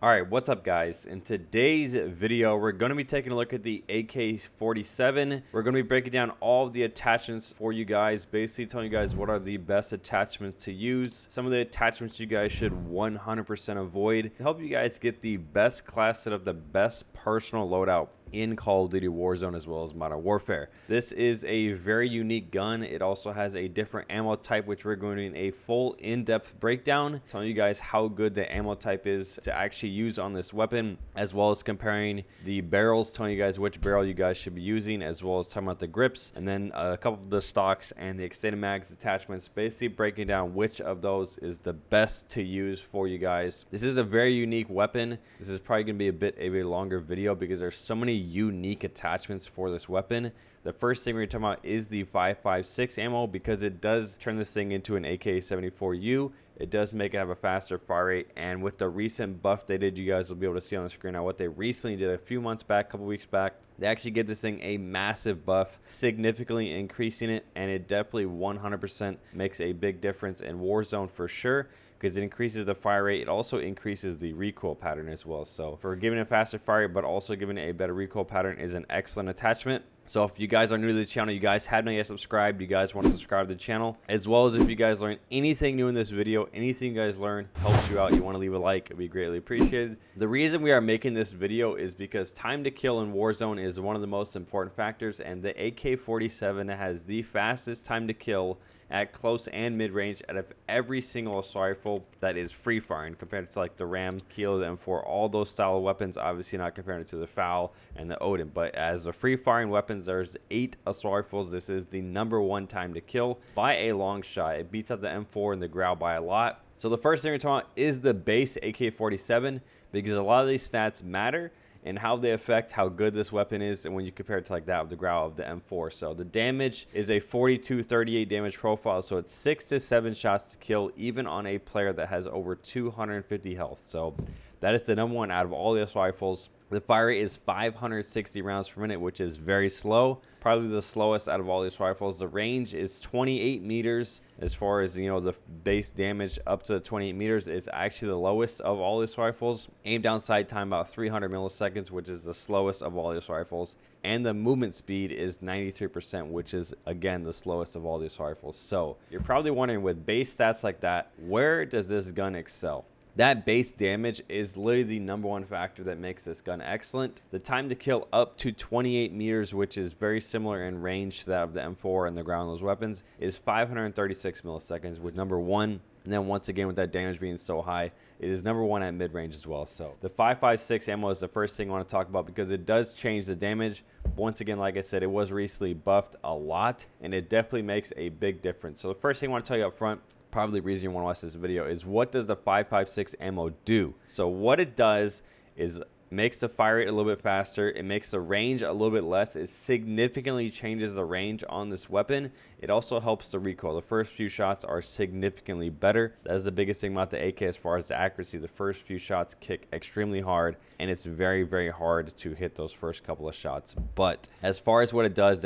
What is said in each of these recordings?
Alright, what's up guys? In today's video, we're going to be taking a look at the AK-47. We're going to be breaking down all of the attachments for you guys, basically telling you guys what are the best attachments to use, some of the attachments you guys should 100% avoid to help you guys get the best class set of the best personal loadout in Call of Duty Warzone as well as Modern Warfare. This is a very unique gun. It also has a different ammo type, which we're going to do a full in-depth breakdown, telling you guys how good the ammo type is to actually use on this weapon, as well as comparing the barrels, telling you guys which barrel you guys should be using, as well as talking about the grips, and then a couple of the stocks and the extended mags attachments, basically breaking down which of those is the best to use for you guys. This is a very unique weapon. This is probably going to be a bit of a longer video because there's so many unique attachments for this weapon. The first thing we're talking about is the 5.56 ammo, because it does turn this thing into an AK-74U. It does make it have a faster fire rate, and with the recent buff they did, you guys will be able to see on the screen now what they recently did a few months back, a couple weeks back. They actually give this thing a massive buff, significantly increasing it, and it definitely 100% makes a big difference in Warzone for sure, because it increases the fire rate. It also increases the recoil pattern as well. So for giving it a faster fire rate but also giving it a better recoil pattern is an excellent attachment. So if you guys are new to the channel, you guys have not yet subscribed, you guys want to subscribe to the channel, as well as if you guys learn anything new in this video, anything you guys learn helps you out, you want to leave a like, it would be greatly appreciated. The reason we are making this video is because time to kill in Warzone is one of the most important factors, and the AK-47 has the fastest time to kill at close and mid-range out of every single assault rifle that is free firing, compared to like the Ram, Kilo, the M4, all those style of weapons. Obviously not compared it to the FAL and the Odin, but as the free firing weapons, there's 8 assault rifles. This is the #1 time to kill by a long shot. It beats out the M4 and the Growl by a lot. So the first thing we're talking about is the base AK-47, because a lot of these stats matter and how they affect how good this weapon is, and when you compare it to like that of the Growl of the M4. So the damage is a 42-38 damage profile, so it's 6 to 7 shots to kill even on a player that has over 250 health. So that is the #1 out of all the assault rifles. The fire rate is 560 rounds per minute, which is very slow, probably the slowest out of all these rifles. The range is 28 meters. As far as, you know, the base damage up to 28 meters is actually the lowest of all these rifles. Aim down sight time about 300 milliseconds, which is the slowest of all these rifles. And the movement speed is 93%, which is again the slowest of all these rifles. So you're probably wondering, with base stats like that, where does this gun excel? That base damage is literally the #1 factor that makes this gun excellent. The time to kill up to 28 meters, which is very similar in range to that of the M4 and the ground those weapons, is 536 milliseconds, was #1. And then once again, with that damage being so high, it is #1 at mid-range as well. So the 5.56 ammo is the first thing I want to talk about, because it does change the damage. Once again, like I said, it was recently buffed a lot, and it definitely makes a big difference. So the first thing I want to tell you up front, probably the reason you want to watch this video, is what does the 5.56 ammo do? So what it does is makes the fire rate a little bit faster. It makes the range a little bit less. It significantly changes the range on this weapon. It also helps the recoil. The first few shots are significantly better. That is the biggest thing about the AK as far as the accuracy. The first few shots kick extremely hard, and it's very, very hard to hit those first couple of shots. But as far as what it does,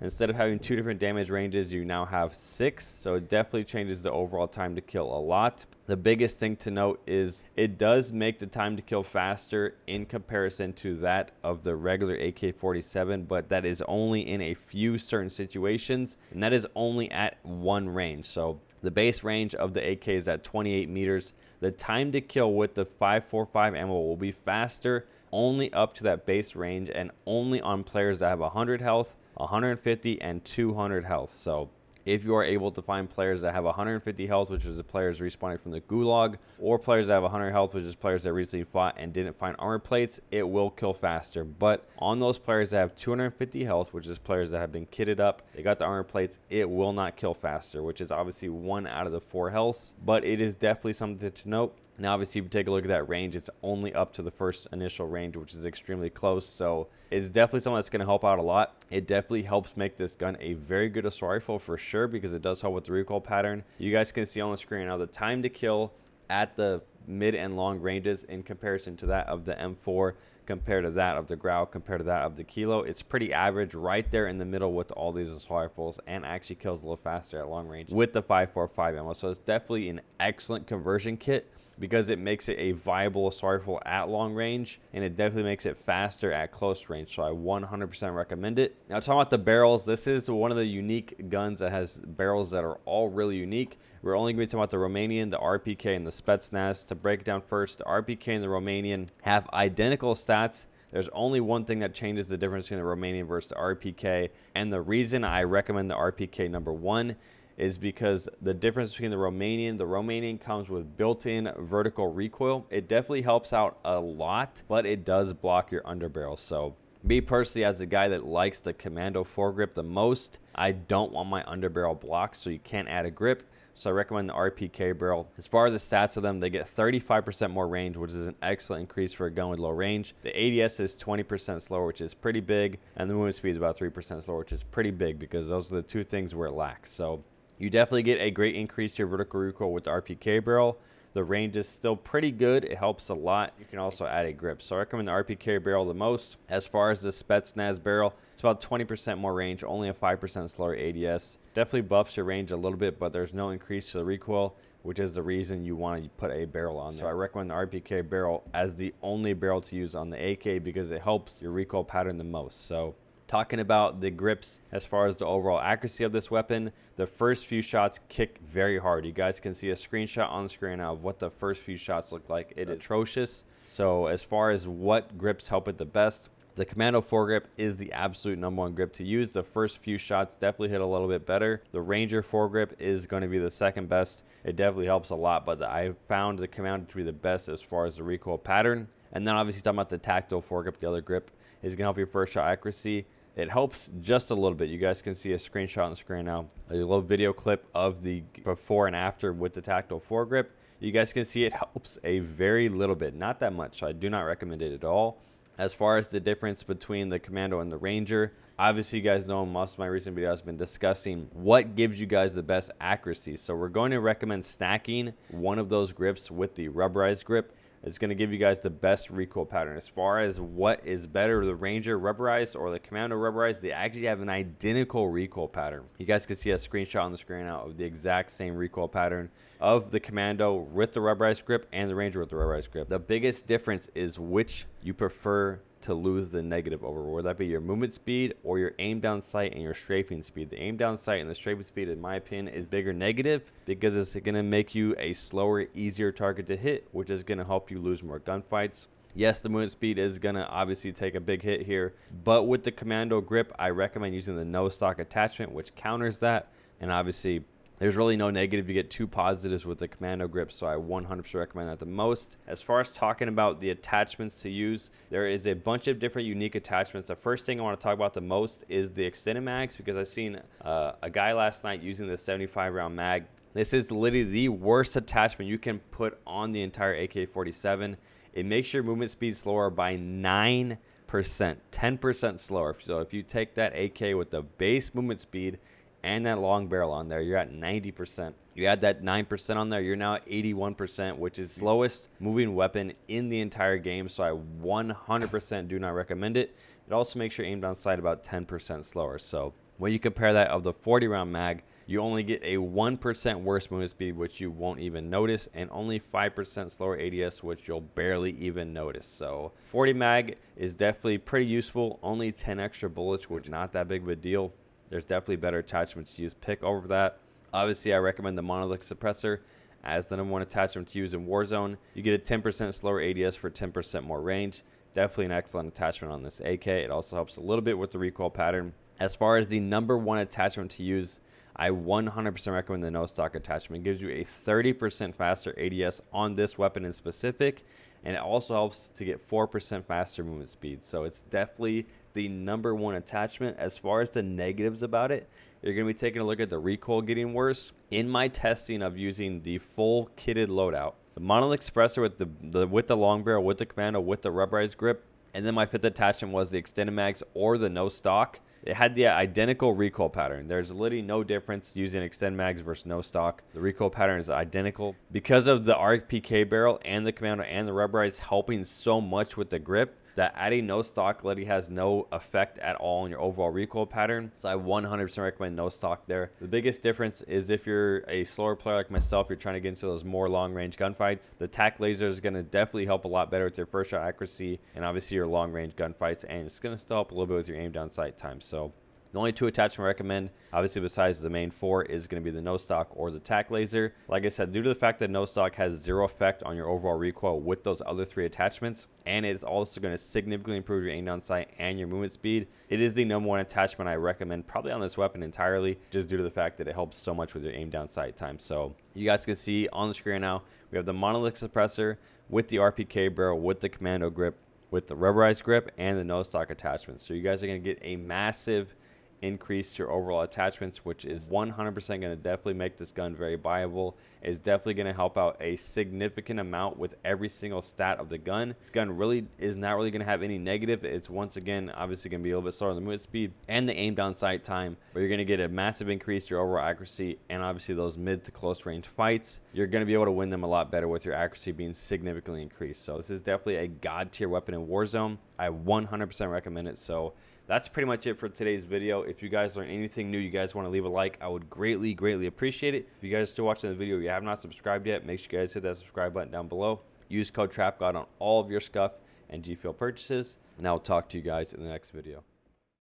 instead of having 2 different damage ranges, you now have 6. So it definitely changes the overall time to kill a lot. The biggest thing to note is it does make the time to kill faster in comparison to that of the regular AK-47, but that is only in a few certain situations, and that is only at one range. So the base range of the AK is at 28 meters. The time to kill with the 5.45 ammo will be faster only up to that base range, and only on players that have 100 health, 150 and 200 health. So if you are able to find players that have 150 health, which is the players respawning from the gulag, or players that have 100 health, which is players that recently fought and didn't find armor plates, it will kill faster. But on those players that have 250 health, which is players that have been kitted up, they got the armor plates, it will not kill faster, which is obviously 1 out of the 4 healths. But it is definitely something to note. Now, obviously, if you take a look at that range, it's only up to the first initial range, which is extremely close. So it's definitely something that's going to help out a lot. It definitely helps make this gun a very good assault rifle for sure, because it does help with the recoil pattern. You guys can see on the screen now the time to kill at the mid and long ranges in comparison to that of the M4 compared to that of the Growl, compared to that of the Kilo. It's pretty average, right there in the middle with all these assault rifles, and actually kills a little faster at long range with the 5.45 ammo. So it's definitely an excellent conversion kit because it makes it a viable assault rifle at long range, and it definitely makes it faster at close range. So I 100% recommend it. Now talking about the barrels, this is one of the unique guns that has barrels that are all really unique. We're only going to be talking about the Romanian, the RPK, and the Spetsnaz. To break it down first, the RPK and the Romanian have identical stats. There's only one thing that changes the difference between the Romanian versus the RPK, and the reason I recommend the RPK number one is because the difference between the Romanian comes with built-in vertical recoil. It definitely helps out a lot, but it does block your underbarrel. So me personally, as a guy that likes the Commando foregrip the most, I don't want my underbarrel blocked, so you can't add a grip. So I recommend the RPK barrel. As far as the stats of them, they get 35% more range, which is an excellent increase for a gun with low range. The ADS is 20% slower, which is pretty big, and the movement speed is about 3% slower, which is pretty big because those are the two things where it lacks. So you definitely get a great increase to your vertical recoil with the RPK barrel. The range is still pretty good. It helps a lot. You can also add a grip. So I recommend the RPK barrel the most. As far as the Spetsnaz barrel, it's about 20% more range, only a 5% slower ADS. Definitely buffs your range a little bit, but there's no increase to the recoil, which is the reason you want to put a barrel on there. So I recommend the RPK barrel as the only barrel to use on the AK because it helps your recoil pattern the most. So talking about the grips, as far as the overall accuracy of this weapon, the first few shots kick very hard. You guys can see a screenshot on the screen now of what the first few shots look like. It's atrocious. So as far as what grips help it the best, the Commando foregrip is the absolute #1 grip to use. The first few shots definitely hit a little bit better. The Ranger foregrip is going to be the second best. It definitely helps a lot, but I found the Commando to be the best as far as the recoil pattern. And then obviously talking about the tactile foregrip, the other grip is going to help your first shot accuracy. It helps just a little bit. You guys can see a screenshot on the screen now, a little video clip of the before and after with the tactile foregrip. You guys can see it helps a very little bit, not that much. So I do not recommend it at all. As far as the difference between the Commando and the Ranger, obviously you guys know in most of my recent videos I've been discussing what gives you guys the best accuracy. So we're going to recommend stacking one of those grips with the rubberized grip. It's going to give you guys the best recoil pattern. As far as what is better, the Ranger rubberized or the Commando rubberized, they actually have an identical recoil pattern. You guys can see a screenshot on the screen now of the exact same recoil pattern of the Commando with the rubberized grip and the Ranger with the rubberized grip. The biggest difference is which you prefer to lose the negative over, whether that be your movement speed or your aim down sight and your strafing speed. The aim down sight and the strafing speed, in my opinion, is bigger negative because it's going to make you a slower, easier target to hit, which is going to help you lose more gunfights. Yes, the movement speed is going to obviously take a big hit here, but with the Commando grip, I recommend using the no stock attachment, which counters that. And obviously there's really no negative. You get two positives with the Commando grip, so I 100% recommend that the most. As far as talking about the attachments to use, there is a bunch of different unique attachments. The first thing I want to talk about the most is the extended mags, because I seen a guy last night using the 75 round mag. This is literally the worst attachment you can put on the entire AK-47. It makes your movement speed slower by 9%, 10% slower. So if you take that AK with the base movement speed and that long barrel on there, you're at 90%. You add that 9% on there, you're now at 81%, which is slowest moving weapon in the entire game. So I 100% do not recommend it. It also makes your aim down sight about 10% slower. So when you compare that of the 40 round mag, you only get a 1% worse movement speed, which you won't even notice, and only 5% slower ADS, which you'll barely even notice. So 40 mag is definitely pretty useful. Only 10 extra bullets, which is not that big of a deal. There's definitely better attachments to use. Pick over that. Obviously, I recommend the monolith suppressor as the #1 attachment to use in Warzone. You get a 10% slower ADS for 10% more range. Definitely an excellent attachment on this AK. It also helps a little bit with the recoil pattern. As far as the #1 attachment to use, I 100% recommend the no stock attachment. It gives you a 30% faster ADS on this weapon in specific, and it also helps to get 4% faster movement speed. So it's definitely the #1 attachment. As far as the negatives about it, you're going to be taking a look at the recoil getting worse. In my testing of using the full kitted loadout, the monolith suppressor with the long barrel, with the Commando, with the rubberized grip, and then my 5th attachment was the extended mags or the no stock, it had the identical recoil pattern. There's literally no difference using extend mags versus no stock. The recoil pattern is identical. Because of the RPK barrel and the Commando and the rubberized helping so much with the grip, that adding no stock literally has no effect at all on your overall recoil pattern. So I 100% recommend no stock there. The biggest difference is if you're a slower player like myself, you're trying to get into those more long range gunfights, the tac laser is going to definitely help a lot better with your first shot accuracy and obviously your long range gunfights, and it's going to still help a little bit with your aim down sight time. So the only two attachments I recommend, obviously besides the main four, is going to be the no stock or the tac laser. Like I said, due to the fact that no stock has zero effect on your overall recoil with those other three attachments, and it's also going to significantly improve your aim down sight and your movement speed, it is the #1 attachment I recommend probably on this weapon entirely, just due to the fact that it helps so much with your aim down sight time. So you guys can see on the screen now, we have the monolithic suppressor with the RPK barrel, with the commando grip, with the rubberized grip, and the no stock attachments. So you guys are going to get a massive increase your overall attachments, which is 100% going to definitely make this gun very viable. It's definitely going to help out a significant amount with every single stat of the gun. This gun really is not really going to have any negative. It's once again obviously going to be a little bit slower on the movement speed and the aim down sight time, but you're going to get a massive increase to your overall accuracy, and obviously those mid to close range fights, you're going to be able to win them a lot better with your accuracy being significantly increased. So this is definitely a god tier weapon in Warzone. I 100% recommend it. So that's pretty much it for today's video. If you guys learned anything new, you guys want to leave a like, I would greatly appreciate it. If you guys are still watching the video, you have not subscribed yet, make sure you guys hit that subscribe button down below. Use code Trapgod on all of your scuff and GFUEL purchases, and I will talk to you guys in the next video.